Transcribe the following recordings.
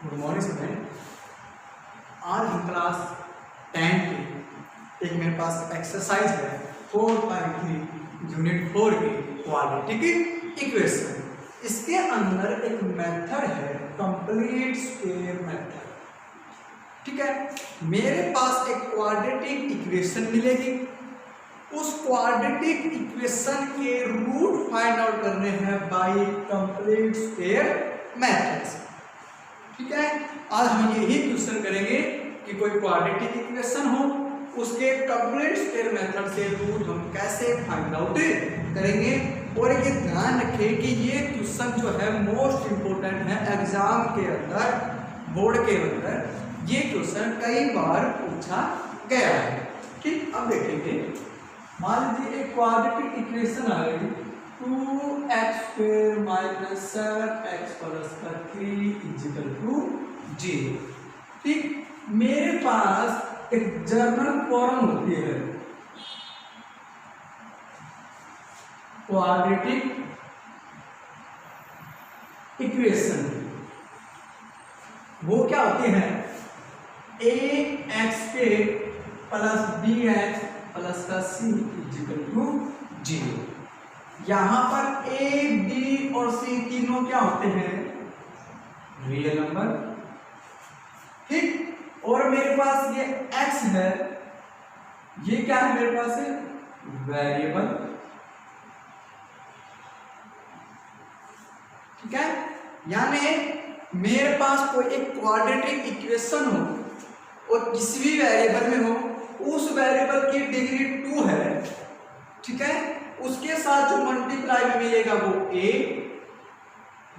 Good morning student. आज हम class 10 के एक मेरे पास एक्सरसाइज है 4.3 यूनिट 4 की क्वाड्रेटिक इक्वेशन। इसके अंदर एक मेथड है कंप्लीट स्क्वायर मेथड। ठीक है, मेरे पास एक क्वाड्रेटिक इक्वेशन मिलेगी, उस क्वाड्रेटिक इक्वेशन के रूट फाइंड आउट करने हैं बाय कंप्लीट स्क्वायर मेथड। ठीक है, आज हम यही क्वेश्चन करेंगे कि कोई क्वाड्रेटिक इक्वेशन हो, उसके कंप्लीट स्क्वायर मेथड से रूट हम कैसे फाइंड आउट करेंगे। और ये ध्यान रखें कि ये क्वेश्चन जो है मोस्ट इंपोर्टेंट है एग्जाम के अंदर, बोर्ड के अंदर ये क्वेश्चन कई बार पूछा गया है। ठीक, अब देखेंगे, मान लीजिए एक क्वाड्रेटिक इक्वेशन आ गई 2x² - 7x + 3 = 0। ठीक, मेरे पास एक जनरल फॉर्म होती है क्वाड्रेटिक इक्वेशन। वो क्या होती है? ax² + bx + c = 0। यहां पर a, b और c तीनों क्या होते हैं? Real number. ठीक, और मेरे पास ये x है, ये क्या है मेरे पास? वेरिएबल। ठीक है, यानी मेरे पास कोई एक क्वाड्रेटिक इक्वेशन हो और किसी भी वेरिएबल में हो, उस वेरिएबल की डिग्री 2 है। ठीक है, उसके साथ जो मल्टीप्लाई में मिलेगा वो a,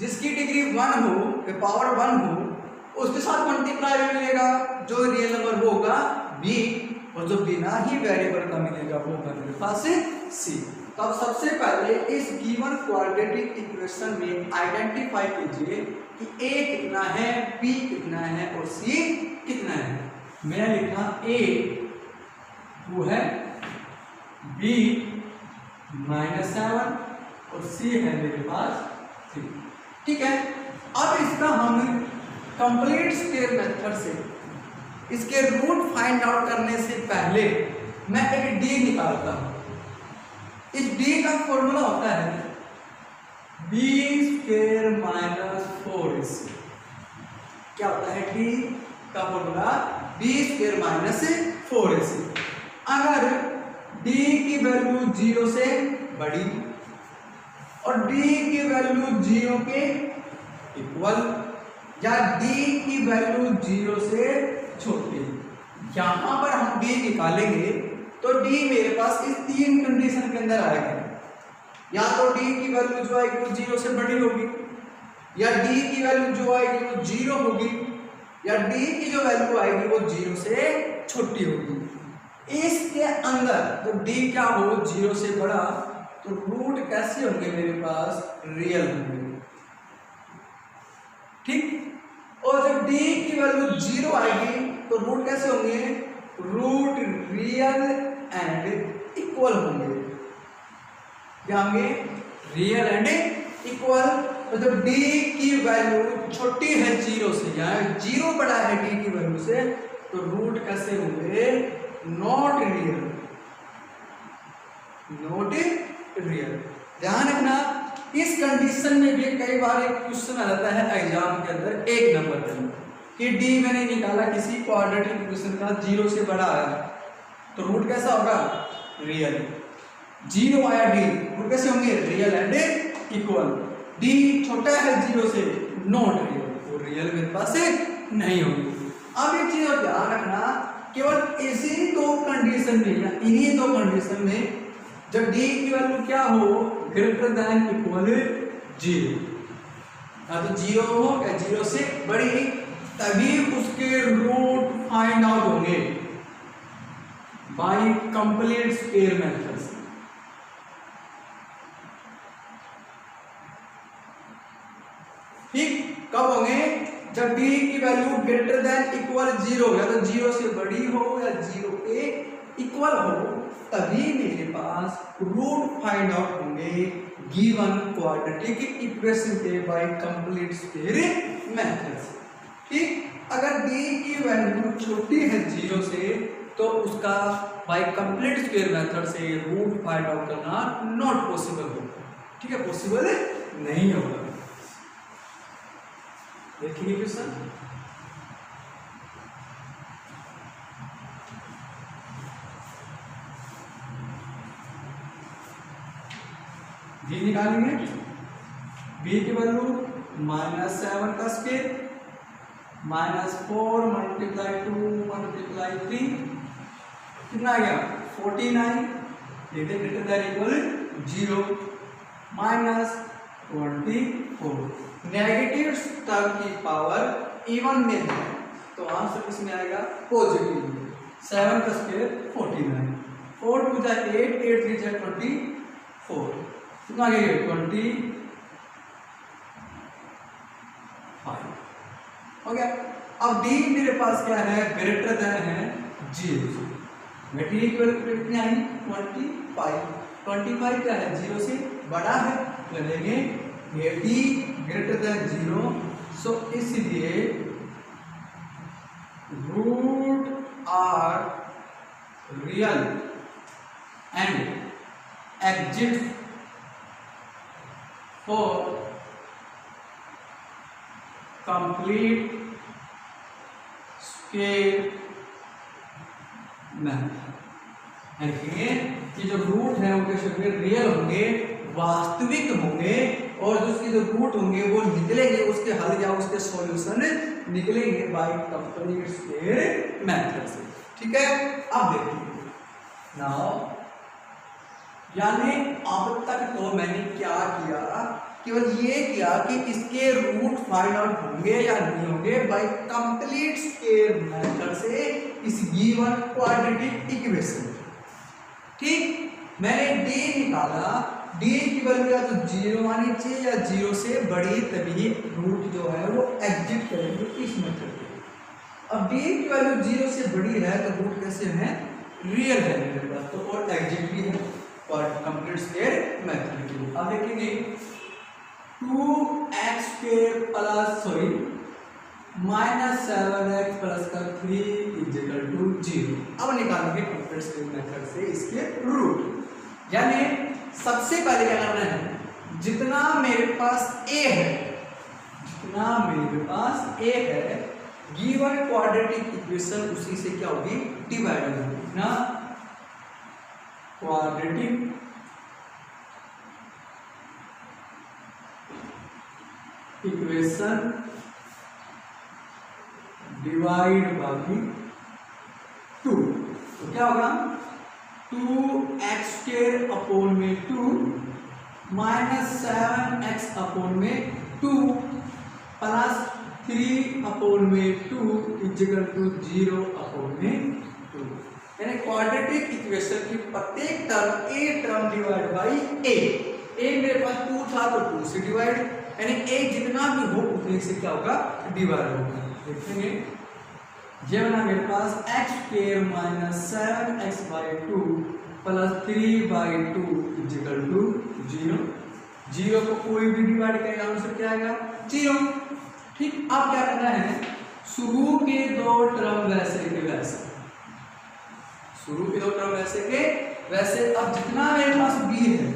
जिसकी डिग्री 1 हो, पावर 1 हो, उसके साथ मल्टीप्लाई में मिलेगा जो रियल नंबर वो होगा b, और जो बिना ही वेरिएबल का मिलेगा वो होगा मेरे पास c। तो अब सबसे पहले इस गिवन क्वाड्रेटिक इक्वेशन में आइडेंटिफाई कीजिए कि a कितना है, b कितना है और c कितना है। मैंने लिखा a वो है b -7 और c है मेरे पास 3। ठीक है, अब इसका हम कंप्लीट स्क्वायर मेथड से इसके रूट फाइंड आउट करने से पहले मैं एक d निकालता हूं। इस d का फॉर्मूला होता है b² - 4ac। क्या होता है d का फॉर्मूला? b² - 4ac। अगर d की वैल्यू 0 से बड़ी और d की वैल्यू 0 के इक्वल, या d की वैल्यू 0 से छोटी, यहां पर हम d निकालेंगे तो d मेरे पास इस तीन कंडीशन के अंदर आएगा। या तो d की वैल्यू जो आएगी वो 0 से बड़ी होगी, या d की वैल्यू जो आएगी वो 0 होगी, या d की जो वैल्यू आएगी वो 0 से छोटी होगी। इसके अंदर तो d क्या हो 0 से बड़ा, तो रूट कैसे होंगे मेरे पास? रियल होंगे। ठीक, और जब d की वैल्यू 0 आएगी तो रूट कैसे होंगे? रूट रियल एंड इक्वल होंगे। क्या होंगे? Real and equal. तो जब d की वैल्यू छोटी है 0 से, या 0 बड़ा है d की वैल्यू से, तो रूट कैसे होंगे? Not real, not real. ध्यान रखना, इस कंडीशन में भी कई बार एक क्वेश्चन आ जाता है एग्जाम के अंदर 1 नंबर के अंदर कि d मैंने निकाला किसी क्वाड्रेटिक इक्वेशन का 0 से बड़ा आया, तो रूट कैसा होगा? रियल। 0 आया d, रूट कैसे होंगे? Real and equal. d छोटा है 0 से, नॉट रियल, वो रियल मेरे पास नहीं होगी। अब एक चीज और ध्यान रखना, केवल इसी दो कंडीशन में या इन्हीं दो कंडीशन में जब d की वैल्यू क्या हो? ग्रेटर देन इक्वल 0, या तो 0 हो या 0 से बड़ी, तभी उसके रूट फाइंड आउट होंगे बाय कंप्लीट स्क्वायर मेथड से। ठीक, कब होंगे? जब d की वैल्यू ग्रेटर देन इक्वल 0, या तो 0 से बड़ी हो या 0 के इक्वल हो, तभी मेरे पास रूट फाइंड आउट होंगे गिवन क्वाड्रेटिक इक्वेशन के बाय कंप्लीट स्क्वायर मेथड। ठीक। अगर d की वैल्यू छोटी है 0 से तो उसका बाय कंप्लीट स्क्वायर मेथड से रूट फाइंड आउट करना नॉट पॉसिबल होगा। ठीक है, पॉसिबल नहीं होगा। देखिए क्वेश्चन, v निकालेंगे, b की वैल्यू -7 का स्क्वायर -4 × 2 × 3 कितना आ गया 49, greater than equal 0 -24। Negative term की पावर इवन में है तो आंसर किसमें आएगा पॉजिटिव। 7 का स्क्वायर 49, 4 2 जा 8, 8 3 जा 24, कितना आ गया 25 हो गया। अब d मेरे पास क्या है ग्रेटर देन है 0, मटेरियल कितनी आई 25 क्या है 0 से बड़ा है, करेंगे ये d ग्रेटर देन 0, सो इसलिए root are real and exist for complete square method. देखिए ये जो रूट है उनके स्क्वायर रियल होंगे, वास्तविक होंगे, और उसके जो रूट होंगे वो निकलेंगे, उसके हल या उसके सॉल्यूशन निकलेंगे बाय कंप्लीट स्क्वायर मेथड से। ठीक है, अब देखिए नाउ, यानी अब तक तो मैंने क्या किया, केवल ये किया कि इसके रूट फाइंड आउट होंगे या नहीं होंगे बाय कंप्लीट स्क्वायर मेथड से इस गिवन क्वाड्रेटिक इक्वेशन। ठीक, मैंने d निकाला, d की वैल्यू या तो 0 आनी चाहिए या 0 से बड़ी, तभी रूट जो है वो एग्जिट करेंगे इस मेथड पे। अब d की वैल्यू 0 से बड़ी है तो रूट कैसे है रियल है मेरे पास, तो और एग्जिट भी है और कंप्लीट स्क्वायर मेथड के लिए। अब देखेंगे 2x plus sorry -7x plus का 3 = 0। अब निकालेंगे कंप्लीट स्क्वायर मेथड से इसके रूट। यानी सबसे पहले क्या करना है, जितना मेरे पास a है गिवन क्वाड्रेटिक इक्वेशन उसी से क्या होगी डिवाइड होगी ना, क्वाड्रेटिक इक्वेशन डिवाइड बाई 2, तो क्या होगा 2x² अपॉन में 2 -7x अपॉन में 2 प्लस 3 अपॉन में 2 = 0 अपॉन में 2। यानी क्वाड्रेटिक इक्वेशन की प्रत्येक term a term divide by a मेरे पास 2 था तो 2 से डिवाइड, यानी a जितना भी हो उतने से क्या होगा डिवाइड होगा। देखेंगे ये बना मेरे पास x² -7x/2 प्लस 3/2 = 0। 0 को कोई भी डिवाइड करेगा आंसर क्या आएगा 0। ठीक, अब क्या करना है, शुरू के दो टर्म वैसे के वैसे, शुरू के दो टर्म वैसे के वैसे। अब जितना मेरे पास b है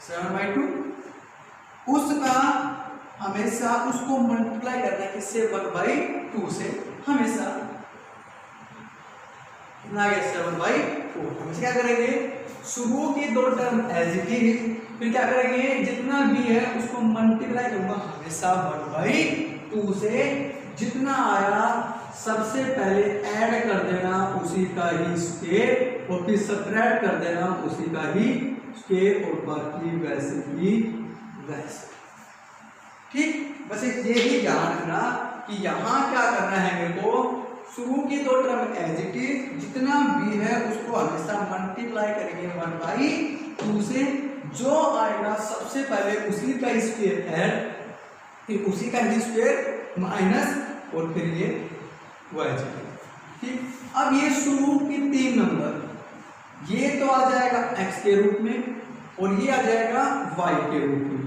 7/2, उसका हमेशा उसको मल्टीप्लाई करना है किससे 1/2 से, हमेशा कितना आ गया 7/4। हम क्या करेंगे, शुरू की दो टर्म एज इट इज, फिर क्या करेंगे जितना भी है उसको मल्टीप्लाई करूंगा हमेशा 1/2 से, जितना आया सबसे पहले ऐड कर देना उसी का ही स्क्वायर और फिर सबट्रैक्ट कर देना उसी का ही स्क्वायर और बाकी वैसे ही वैसे। ठीक, बस यही ध्यान रखना कि यहाँ क्या करना है मेरे को, शुरू की दो टर्म एज इट इज, जितना भी है उसको हमेशा मल्टीप्लाई करेंगे 1/2 से, जो आएगा सबसे पहले उसी का स्क्वायर ऐड, फिर उसी का ही स्क्वायर माइनस और फिर ये वाई। ठीक, अब ये शुरू की 3 नंबर, ये तो आ जाएगा x के रूप में और ये आ जाएगा y के रूप में,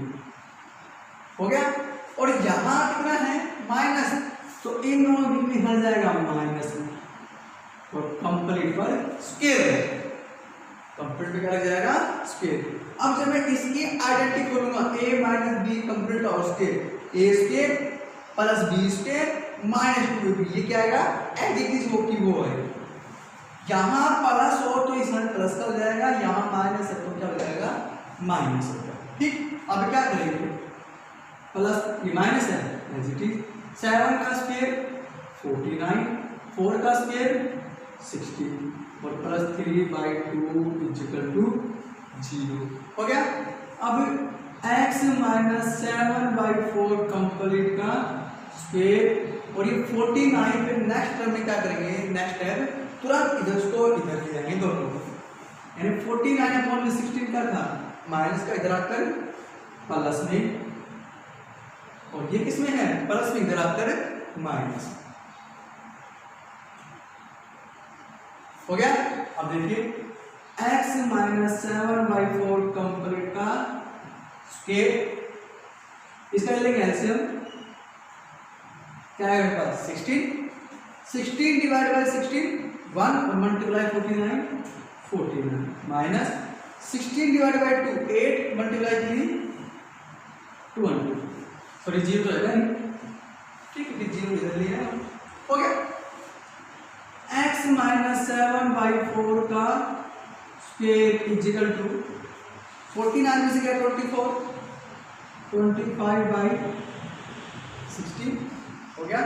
हो गया। और यहाँ कितना है माइनस, तो इन दोनों बीच में हट जाएगा माइनस में, और कंप्लीट पर स्क्वायर, कंप्लीट पे क्या लग जाएगा स्क्वायर। अब जब मैं इसकी आइडेंटिटी खोलूंगा a माइनस बी कंप्लीट और square, a square plus b square minus 2ab, ये क्या आएगा एज इट इज वो की वो है। यहाँ प्लस हो तो इसमें प्लस का हो जाएगा, यहाँ माइनस है तो क्या हो जाएगा माइनस हो जाएगा। ठीक, अब क्या करेंगे, प्लस ये माइनस है एज इट इज, 7 का स्क्वायर 49, 4 का स्क्वायर 60 और प्लस 3/2 इक्वल टू 0 हो गया। अब x माइनस 7/4 कंप्लीट का स्क्वायर, और ये 49 पे नेक्स्ट टर्म में क्या करेंगे, नेक्स्ट टर्म तुरंत इधर उसको इधर ले जाएंगे दोनों, यानी 49 अपॉन 16 का था माइनस का, इधर आकर प्लस में, और ये किसमें है प्लस में, इधर आकर माइनस हो गया। अब देखिए x माइनस 7/4 कंप्लीट का स्क्वायर, इसका लेंगे एलसीएम, क्या है मेरे पास 16 डिवाइड बाय 16 1 और multiply 49 minus 16 divide by 2 8 multiply 3 20, sorry 0 तो है नहीं, ठीक है 0 इधर लिया हो गया। x माइनस 7/4 का स्क्वायर इक्वल टू 49 में से क्या 25/16 हो गया।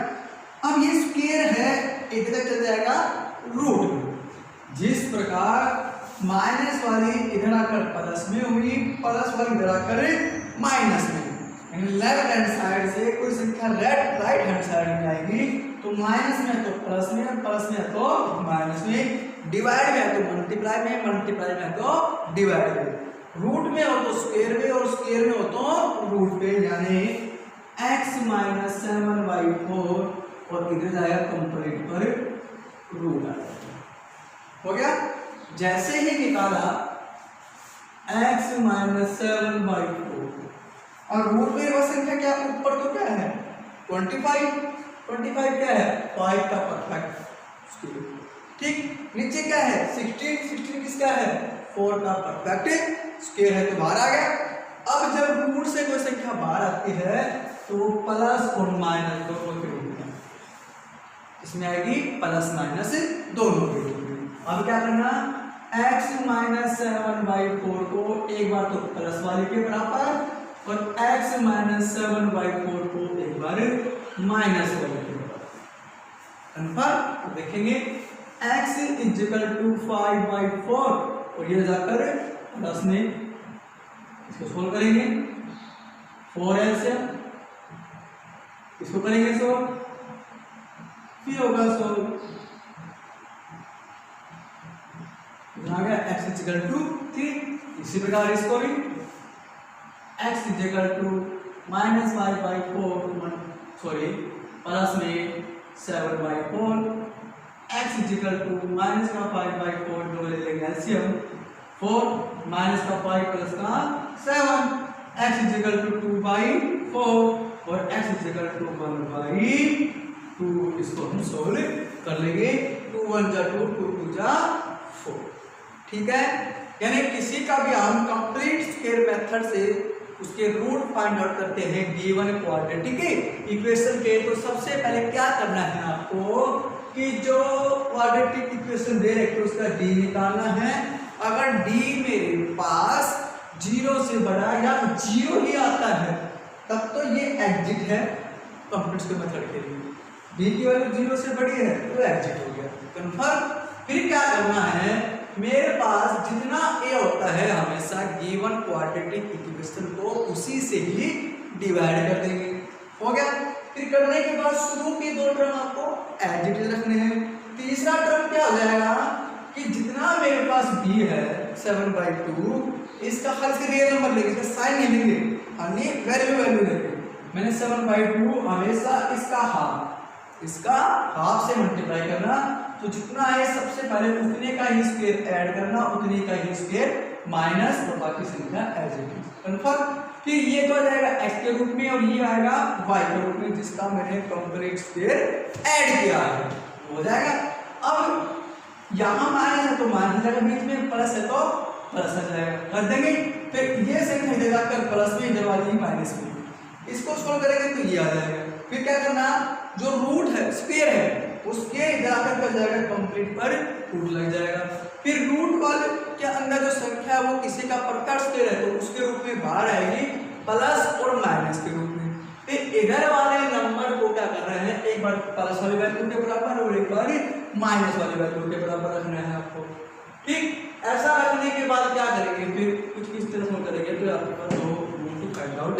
अब ये स्क्वायर है इधर चल जाएगा रूट में, जिस प्रकार माइनस वाली इधर आकर प्लस में हुई, प्लस वाली इधर आकर माइनस में, यानी लेफ्ट हैंड साइड से कोई संख्या राइट हैंड साइड में आएगी तो माइनस में है तो प्लस में, प्लस में है तो माइनस में, डिवाइड में है तो मल्टीप्लाई में, मल्टीप्लाई में है तो डिवाइड में, रूट में हो तो स्क्वायर में और स्क्वायर में हो तो रूट पे, यानी x माइनस 7/4 और इधर जाएगा कंप्लीट पर रूट आ जाएगा हो गया। जैसे ही निकाला x माइनस 7/4 और रूट में वो संख्या क्या ऊपर तो क्या है 25 क्या है 5 का परफेक्ट, ठीक, नीचे क्या है 16 किसका है 4 का परफेक्ट स्क्वायर है तो बाहर आ गया। अब जब रूट से कोई संख्या बाहर आती है तो वो प्लस और माइनस दोनों के रूप में, इसमें आएगी प्लस माइनस दोनों के रूप में। अब क्या करना, x माइनस 7/4 को एक बार तो प्लस वाले के बराबर और x माइनस 7/4 को एक बार माइनस वाले के बराबर कन्फर्म। देखेंगे x इक्वल टू 5/4 और ये जाकर प्लस में, इसको सोल्व करेंगे 4l से, इसको करेंगे सोल्व, फिर होगा सोल्व, आ गया x इक्वल टू 3। इसी प्रकार इसको भी x equal to minus 5/4 sorry plus में 7/4, x इक्वल टू माइनस का 5/4 जो ले लेंगे एलसीएम 4 माइनस का 5 प्लस का 7, x इक्वल टू 2/4 और x इक्वल टू 1/2, इसको हम सोल्व कर लेंगे, 2 1 जा 2 2 2 जा 4, ठीक है। यानी किसी का भी हम कंप्लीट स्क्वायर मेथड से उसके रूट फाइंड आउट करते हैं गिवन क्वाड्रेटिक इक्वेशन के, तो सबसे पहले क्या करना है आपको कि जो क्वाड्रेटिक इक्वेशन दे रखे उसका डी निकालना है। अगर डी मेरे पास 0 से बड़ा या 0 ही आता है तब तो ये एग्जिट है कंप्लीट स्क्वायर मेथड के लिए, डी की वैल्यू 0 से बड़ी है तो एग्जिट हो गया कन्फर्म। फिर क्या करना है, मेरे पास जितना ए होता है हमेशा गिवन क्वाड्रेटिक इक्वेशन को उसी से ही डिवाइड कर देंगे, हो गया। फिर करने के बाद शुरू के 2 टर्म आपको एज इट इज रखने हैं। तीसरा टर्म क्या हो जाएगा कि जितना मेरे पास b है 7/2, इसका हर से रियल नंबर लेंगे, इसका साइन नहीं लेंगे, यानी वैल्यू लेंगे। मैंने 7/2 हमेशा इसका हाफ से मल्टीप्लाई करना, तो जितना है सबसे पहले उतने का ही स्क्वायर ऐड करना, उतने का ही स्क्वायर माइनस और बाकी संख्या एज इट इज कन्फर्म। फिर ये तो आ जाएगा x के रूप में और ये आएगा y के रूप में, जिसका मैंने कंप्लीट स्क्वायर ऐड किया है, हो जाएगा। अब यहाँ माइनस है तो माइनस जाएगा, बीच में प्लस है तो प्लस आ जाएगा, कर देंगे। फिर ये संख्या इधर जाकर प्लस में, इधर वाली माइनस में, इसको सोल्व करेंगे तो ये आ जाएगा। फिर क्या करना, जो रूट है स्क्वायर है उसके इधर आकर कर जाएगा कंप्लीट पर रूट लग जाएगा। फिर रूट वाले के अंदर जो संख्या है वो किसी का प्रकार स्क्वायर है तो उसके रूप में बाहर आएगी प्लस और माइनस के रूप में। फिर इधर वाले नंबर को क्या कर रहे हैं, एक बार प्लस वाली वैल्यू के बराबर और एक बार माइनस वाली वैल्यू के बराबर रखना है आपको। ठीक, ऐसा रखने के बाद क्या करेंगे, फिर कुछ इस तरह से करेंगे तो आपके पास दो रूट टू फाइंड आउट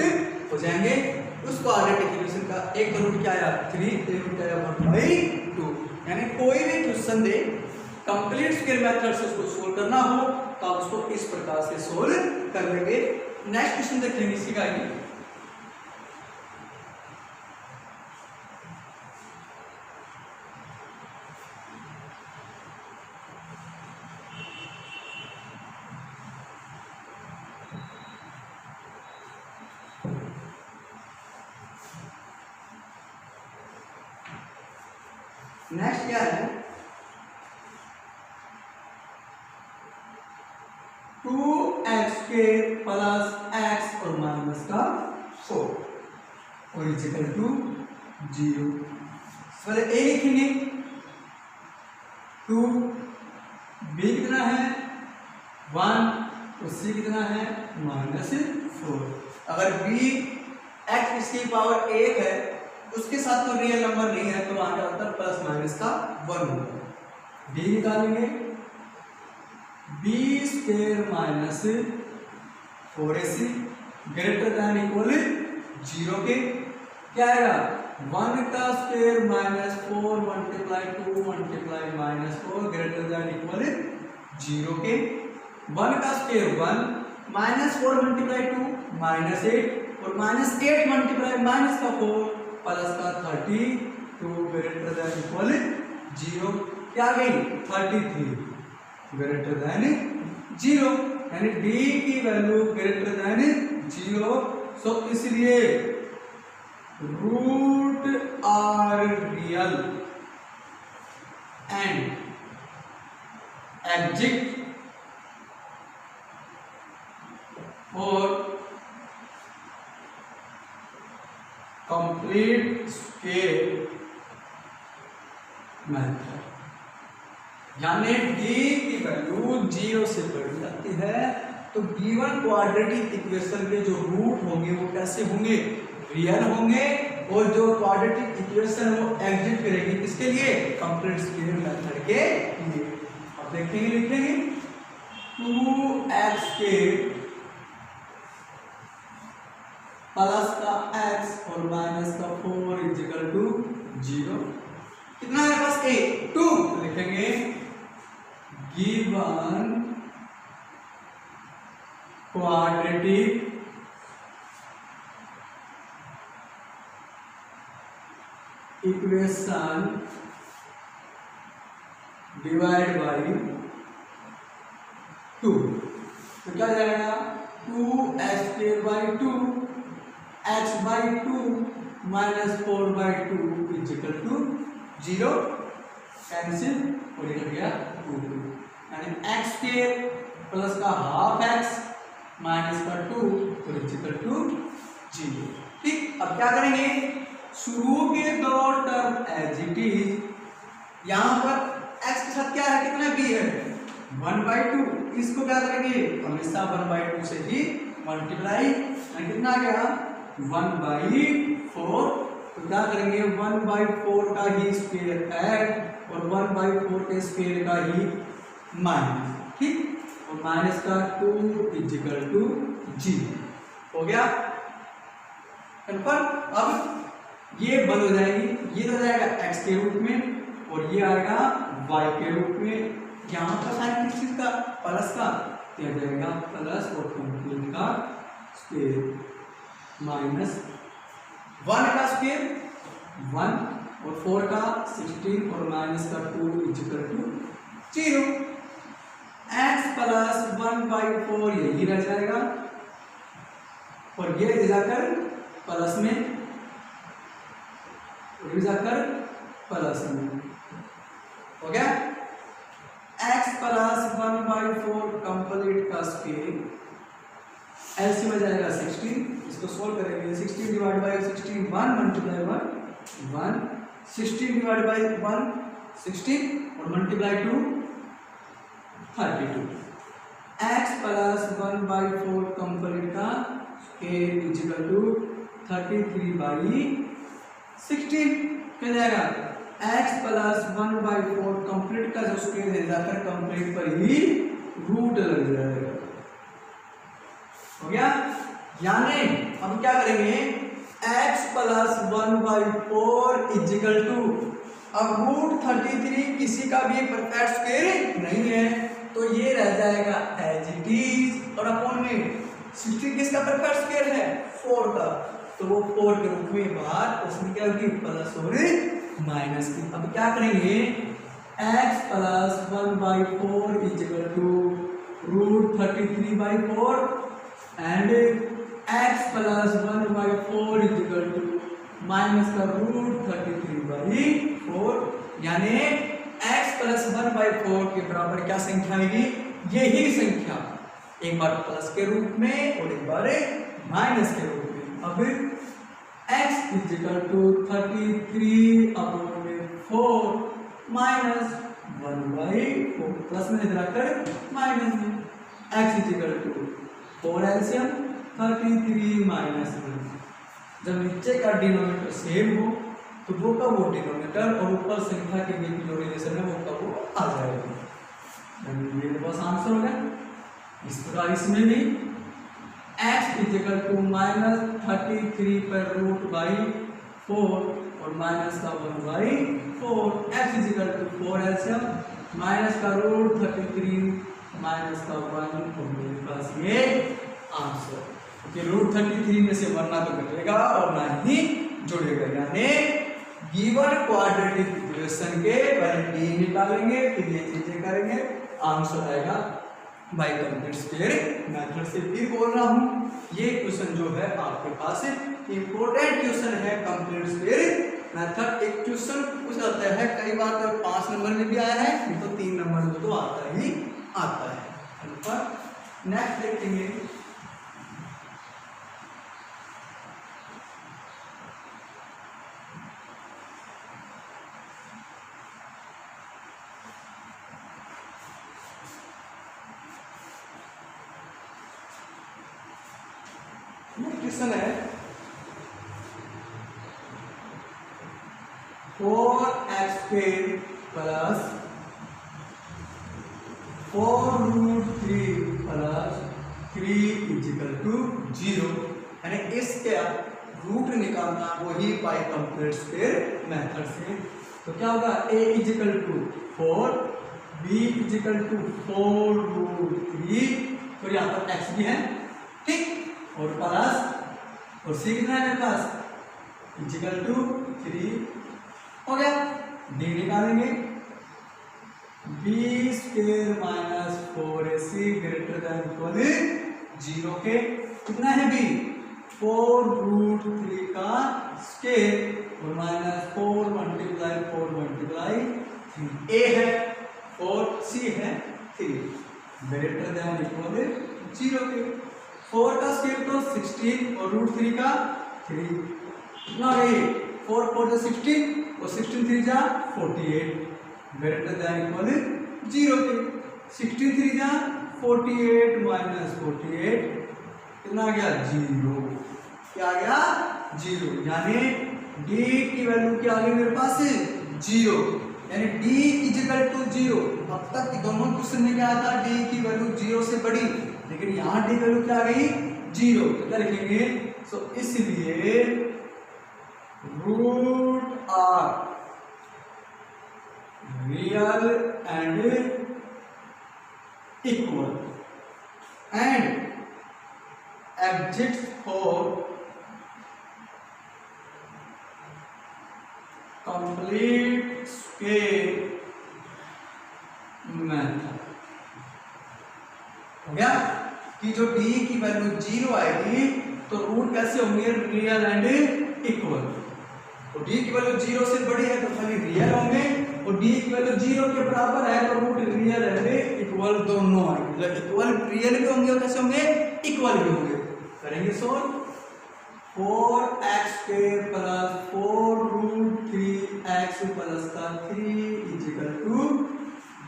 हो जाएंगे। उसको आगे इक्वेशन का एक रूट क्या आया 3, एक रूट क्या आया 1/2। यानी कोई भी question they complete square method से उसको सोल्व करना हो तो आप उसको इस प्रकार से सोल्व कर लेंगे। नेक्स्ट क्वेश्चन देखेंगे इसी का ही। नेक्स्ट क्या है, 2x² प्लस x और माइनस का 4 और इक्वल टू 0। पहले a लिखेंगे 2, b कितना है 1 और c कितना है -4। अगर b x इसकी पावर 1 है उसके साथ कोई रियल नंबर नहीं है तो वहां क्या होता है प्लस माइनस का 1 होगा। b निकालेंगे b² - 4ac greater than equal 0 के क्या आएगा 1 का square -4 multiply 2 multiply -4 greater than equal 0 के 1 का स्क्वायर 1 -4 मल्टीप्लाई 2 -8 और -8 मल्टीप्लाई माइनस का 4 प्लस का 32 ग्रेटर दैन इक्वल 0 क्या आ गई 33 ग्रेटर दैन 0 यानी d की वैल्यू ग्रेटर दैन 0। सो इसलिए root are real and exist और कंप्लीट स्क्वायर मेथड, यानी d की वैल्यू 0 से बढ़ जाती है तो गिवन क्वाड्रेटिक इक्वेशन के जो रूट होंगे वो कैसे होंगे रियल होंगे और जो क्वाड्रेटिक इक्वेशन वो एग्जिट करेगी किसके लिए कंप्लीट स्क्वायर मेथड के लिए। अब देखेंगे लिखेंगे 2x² प्लस का x और माइनस का 4 इक्वल टू 0 कितना है बस 2 तो लिखेंगे given quadratic equation divide by 2 तो क्या जाएगा 2x² 2 x/2 -4/2 equal to 0 cancel और ये गया 2 यानी x² प्लस का हाफ x माइनस का 2 और इक्वल टू 0। ठीक, अब क्या करेंगे शुरू के दो टर्म एज इट इज, यहाँ पर x के साथ क्या है कितना b है 1/2, इसको क्या करेंगे हमेशा 1/2 से ही मल्टीप्लाई कितना आ गया 1/4 तो क्या करेंगे 1/4 का ही स्क्वायर ऐड और 1/4 के स्क्वायर का ही माइनस। ठीक, और माइनस का 2 इक्वल टू 0 हो गया कंफर्म। अब ये बंद हो जाएगी, ये हो जाएगा x के रूप में और ये आएगा y के रूप में। यहाँ पर साइन किस चीज का प्लस का दिया जाएगा प्लस और कंप्लीट का स्क्वायर माइनस 1 का स्क्वायर 1 और 4 का 16 और माइनस का 2 इक्वल टू 0। x प्लस 1/4 यही रह जाएगा और ये जाकर प्लस में, ये जाकर प्लस में हो गया। x प्लस 1/4 कंप्लीट का स्केल एलसीएम में जाएगा 16, इसको सोल्व करेंगे। 16 divide by 16 1 multiply 1 16 divide by 1 16 और मल्टीप्लाई 2 32। x प्लस 1/4 कंप्लीट का स्केल इक्वल टू 33/16 क्या जाएगा। x प्लस 1/4 कंप्लीट का जो स्केल है जाकर कंप्लीट पर ही रूट लग जाएगा। हो गया। यानी अब क्या करेंगे, x प्लस 1/4 इक्वल टू, अब रूट 33 किसी का भी परफेक्ट स्केल नहीं है तो ये रह जाएगा एज इट इज, और अपॉन में 16 किसका परफेक्ट स्केल है 4 का, तो वो 4 के रूप में बाहर उसमें क्या होगी प्लस और माइनस की। अब क्या करेंगे, x plus 1/4 equal to root 33/4 and x plus 1/4 equal to minus का रूट 33/4, यानी x प्लस 1/4 के बराबर क्या संख्या आएगी, यही संख्या, एक बार प्लस के रूप में और एक बार माइनस के रूप में। अब x equal to 33/4 minus 1/4, plus में रखकर माइनस में, x equal to 4 LCM 33 minus 1। जब नीचे का डिनोमिनेटर सेम हो तो वो का वो डिनोमिनेटर और ऊपर संख्या के बीच जो रिलेशन है वो का वो आ जाएगा। ये बस आंसर हो गया। इस प्रकार इसमें भी x इक्वल टू माइनस 33 पर रूट बाई 4 और माइनस का 1/4, x equal to 4 LCM minus का रूट 33 माइनस का 1, तो मेरे पास ये आंसर, क्योंकि रूट 33 में से 1 ना तो घटेगा और ना ही जुड़ेगा, यानी गिवन क्वाड्रेटिक इक्वेशन के पहले डी निकालेंगे फिर ये चीजें करेंगे, आंसर आएगा बाय कंप्लीट स्क्वायर मेथड से। फिर बोल रहा हूँ ये क्वेश्चन जो है आपके पास इंपॉर्टेंट क्वेश्चन है कंप्लीट स्क्वायर मेथड। एक क्वेश्चन पूछ जाता है कई बार तो 5 नंबर में भी आया है, नहीं तो 3 नंबर में तो आता ही आता है। नेक्स्ट देखेंगे, क्वेश्चन है 4x² plus 4√3 plus 3 equal to 0, यानी इसके रूट निकालना वही बाय कंप्लीट स्क्वायर मेथड से। तो क्या होगा, a equal to 4, b equal to 4√3, तो यहाँ पर x भी है ठीक, और प्लस और c कितना है मेरे पास इक्वल टू 3 हो गया। d निकालेंगे, b² minus 4ac greater than equal 0 के कितना है b 4√3 का स्क्वायर और माइनस 4 मल्टीप्लाई 3, a है 4 c है 3 ग्रेटर देन इक्वल 0 के। 4 का स्क्वायर तो 16 और √3 का 3 कितना है 4 4 जा 16 और 16 3 जा 48 ग्रेटर देन इक्वल 0 के। 16 3 जा 48 माइनस 48 कितना आ गया 0, क्या आ गया 0, यानी d की वैल्यू क्या आ गई मेरे पास 0, यानी d इक्वल टू 0। अब तक दोनों क्वेश्चन में क्या था d की वैल्यू 0 से बड़ी, लेकिन यहाँ d वैल्यू क्या आ गई 0, तो क्या लिखेंगे, सो इसलिए root are real and equal and exist for complete square method. हो गया कि जो d की वैल्यू 0 आएगी तो रूट कैसे होंगे, रियल एंड इक्वल। तो डी की वैल्यू 0 से बड़ी है तो खाली रियल होंगे, और डी की वैल्यू 0 के बराबर है तो रूट रियल एंड इक्वल दोनों आएंगे। मतलब इक्वल रियल भी होंगे और कैसे होंगे, इक्वल भी होंगे। करेंगे solve. 4x² plus 4 root 3x plus का 3 इक्वल टू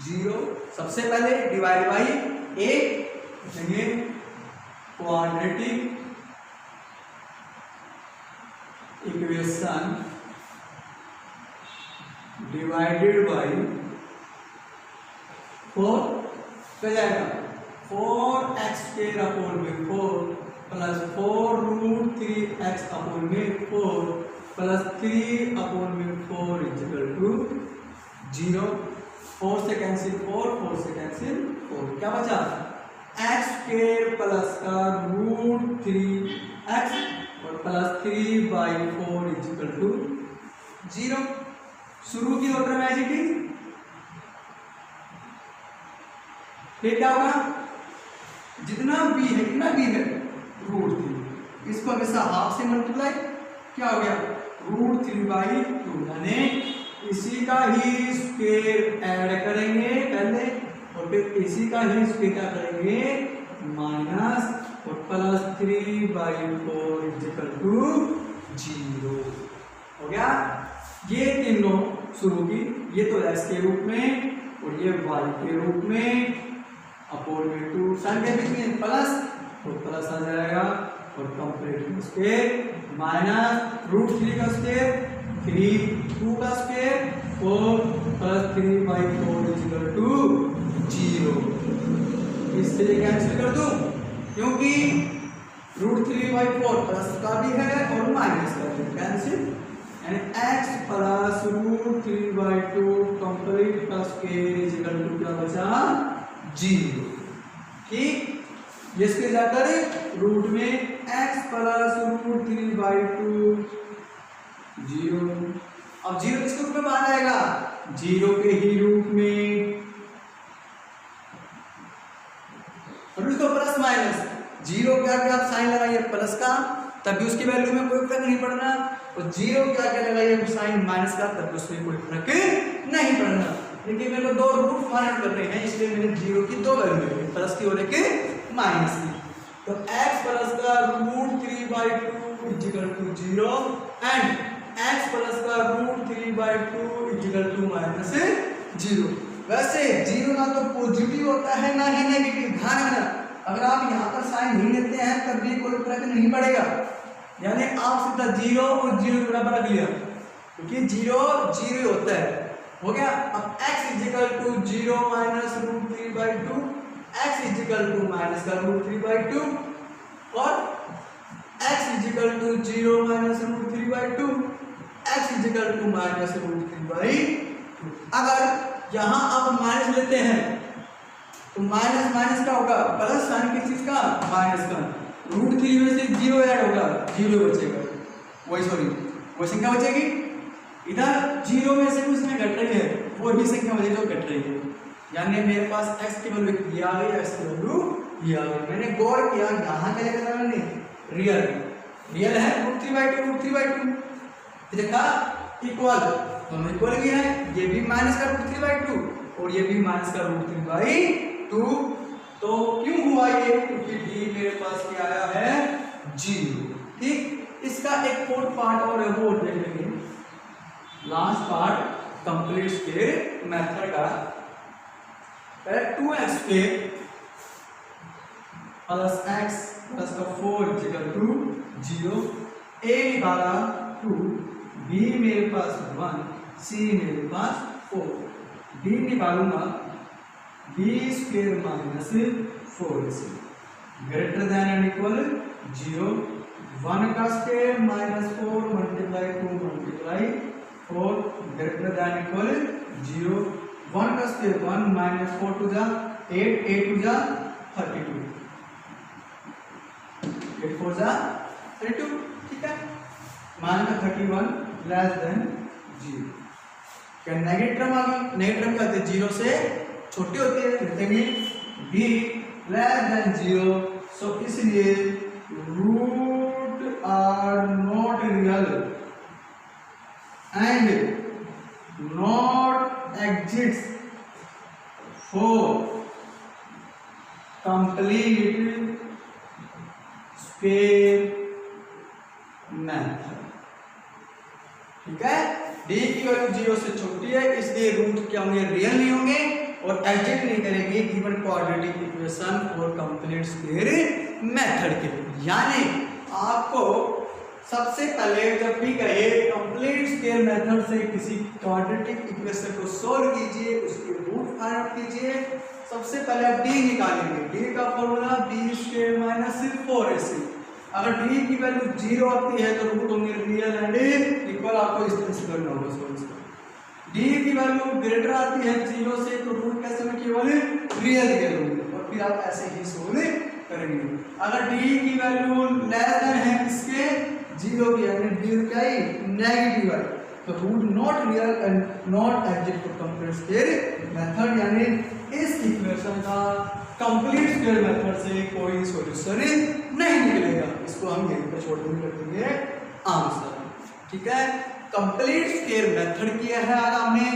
0। सबसे पहले डिवाइड बाई a लिखेंगे, क्वाड्रेटिक इक्वेशन डिवाइडेड बाई 4 क्या जाएगा, 4x² अपॉन में 4 प्लस 4 रूट 3x अपॉन में 4 प्लस 3 अपॉन में 4 इक्वल टू 0। 4 से कैंसिल 4 से कैंसिल 4, क्या बचा, x² प्लस का रूट 3x और प्लस 3/4 इक्वल टू 0। शुरू की ऑर्डर में ऐसी थी, फिर क्या होगा, जितना b है, कितना b है, रूट 3, इसको हमेशा हाफ से मल्टीप्लाई, क्या हो गया, रूट 3/2, यानी इसी का ही स्क्वायर ऐड करेंगे पहले, और फिर इसी का ही स्क्वायर क्या करेंगे, माइनस, और प्लस 3/4 इक्वल टू 0 हो गया। ये तीनों शुरू की, ये तो x के रूप में और ये y के रूप में, अपॉन में 2 साइन के बीच में प्लस, और प्लस आ जाएगा, और कंप्लीट स्क्वायर माइनस रूट 3 का स्क्वायर 3, 2 का स्क्वायर 4 प्लस 3/4 इक्वल टू 0। इससे ये कैंसिल कर दूं, क्योंकि रूट 3/4 प्लस का भी है और माइनस का भी, कैंसिल, यानी x प्लस रूट 3/2 कंप्लीट का स्क्वायर इक्वल टू क्या बचा, 0। ठीक, ये इसके जाकर रूट में x प्लस रूट 3/2 0। अब 0 किसके रूप में बाहर आएगा, 0 के ही रूप में, और इसको प्लस माइनस 0 क्या क्या आप साइन लगाइए प्लस का, तभी उसकी वैल्यू में कोई फर्क नहीं पड़ना, और 0 क्या क्या लगाइए साइन माइनस का, तभी उसमें कोई फर्क नहीं पड़ना। लेकिन मेरे को दो रूट फाइंड करने हैं, इसलिए मैंने 0 की दो वैल्यू ली, प्लस की और एक माइनस की। तो x प्लस का root 3/2 equal to 0 and x plus का रूट 3/2 इक्वल टू माइनस 0। वैसे 0 ना तो पॉजिटिव होता है ना ही नेगेटिव, ध्यान रखना, अगर आप यहाँ पर साइन नहीं लेते हैं तब भी कोई फर्क नहीं पड़ेगा, यानी आप सीधा 0 और 0 के बराबर रख लिया, क्योंकि 0 0 होता है, हो गया। अब x equal to 0 minus root 3/2, x equal to minus का रूट 3/2, और x equal to 0 minus root 3/2, x equal to minus root 3/2। अगर यहाँ आप माइनस लेते हैं तो माइनस माइनस का होगा प्लस, साइन किस चीज का, माइनस का, रूट 3 में से 0 ऐड होगा, 0 बचेगा, वही सॉरी वही संख्या बचेगी, इधर 0 में से कुछ संख्या घट रही है, वो भी संख्या बचेगी जो घट रही है, यानी मेरे पास x की वैल्यू ये आ गई, x की वैल्यू ये आ गई। मैंने गौर किया यहाँ क्या लिखा था मैंने, रियल, रियल है रूट 3/2, देखा इक्वल, दोनों इक्वल भी है, ये भी माइनस का रूट 3/2 और ये भी माइनस का रूट 3/2। तो क्यों हुआ ये, क्योंकि d मेरे पास क्या आया है, 0। ठीक, इसका एक फोर्थ पार्ट और है, वो देख लेंगे, लास्ट पार्ट कंप्लीट के मेथड का। 2x² प्लस x प्लस का 4 इक्वल टू 0, a निकाला 2, b मेरे पास 1, c मेरे पास 4, d निकालूंगा b² minus 4ac greater than and equal 0, 1 का square minus 4 multiply 2 multiply 4 greater than equal 0, 1 का स्क्वायर 1 माइनस 4 टू जा 8, 8 टू जा 32, 8 4 जा 32। ठीक है, मान का 31 लेस देन 0। क्या नेगेटिव टर्म आ गई, नेगेटिव टर्म क्या होती है, 0 से छोटी होती है, लिखेंगे b लेस देन 0, सो इसलिए root and not exists for complete square method. ठीक है, डी की वैल्यू 0 से छोटी है इसलिए रूट क्या होंगे, रियल नहीं होंगे और एग्जिट नहीं करेंगे given quadratic equation for complete square method के लिए। यानी आपको सबसे पहले जब भी कहे कंप्लीट स्क्वायर मेथड से किसी क्वाड्रेटिक इक्वेशन को सोल्व कीजिए, उसके रूट फाइंड आउट कीजिए, सबसे पहले आप डी निकालेंगे। डी का formula B square minus 4ac। अगर डी की वैल्यू 0 आती है तो रूट होंगे रियल एंड इक्वल, आपको इस तरह से करना होगा सोल्व। डी की वैल्यू ग्रेटर आती है 0 से तो रूट कैसे में केवल रियल होंगे और फिर आप ऐसे ही सोल्व करेंगे। अगर डी की वैल्यू लेस देन है इसके 0 की, यानी डी क्या है नेगेटिव है, तो root not real and not exist for complete square method, यानी इस इक्वेशन का कंप्लीट स्क्वायर मेथड से कोई सॉल्यूशन नहीं निकलेगा। इसको हम यहीं पर छोड़ कर देंगे आंसर। ठीक है, कंप्लीट स्क्वायर मेथड किया है आज हमने,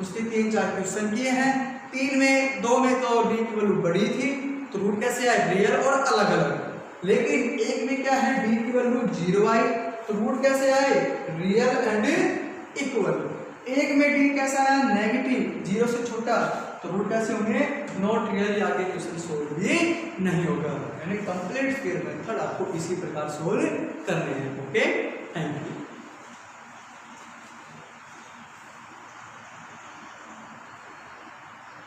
उसके 3-4 क्वेश्चन किए हैं। 3 में 2 में तो डी की वैल्यू बड़ी थी तो रूट कैसे आए, रियल और अलग अलग। लेकिन एक में क्या है, डी की वैल्यू 0 आई तो रूट कैसे आए, रियल एंड इक्वल। एक में डी कैसा आया, नेगेटिव 0 से छोटा, तो रूट कैसे होंगे, नॉट रियल, आगे क्वेश्चन सोल्व भी नहीं होगा। यानी कंप्लीट स्क्वायर मेथड आपको इसी प्रकार सोल्व करने हैं। Okay, thank you.